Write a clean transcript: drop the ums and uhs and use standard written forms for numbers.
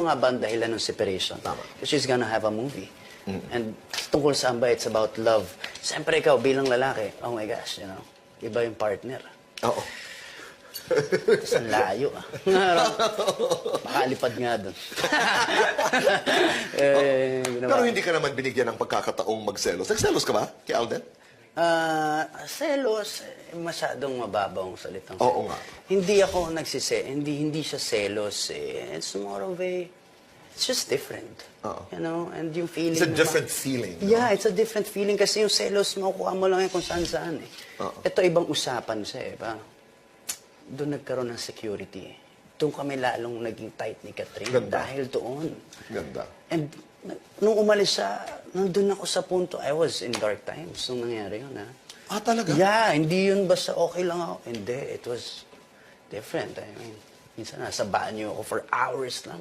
nga ba ang dahilan ng separation? Tama. Because she's gonna have a movie. And tungkol saan ba, it's about love. Siyempre ikaw bilang lalaki, oh my gosh, you know, iba yung partner. Oo. Tapos ang layo ah. Makalipad nga doon. Pero hindi ka naman binigyan ng pagkakataong magselos. Nagselos ka ba kay Alden? Selos, masyadong mababaw ang salitang Oo selos. nga. Hindi ako hindi siya selos eh. It's more of it's just different. Oo. You know, and yung feeling It's a naman- different feeling. No? Yeah, it's a different feeling kasi yung selos, makukuha mo lang yan kung saan-saan eh. Oo. Ito ibang usapan siya eh. Doon nagkaroon ng security eh. Doon kami lalong naging tight ni Catherine Ganda. dahil doon. Ganda. And nung umalis siya, nandun ako sa punto, I was in dark times nung nangyari yun ha. Ah, talaga? Yeah, hindi yun basta okay lang ako. Hindi, it was different. I mean, minsan nasa banyo ako for hours lang.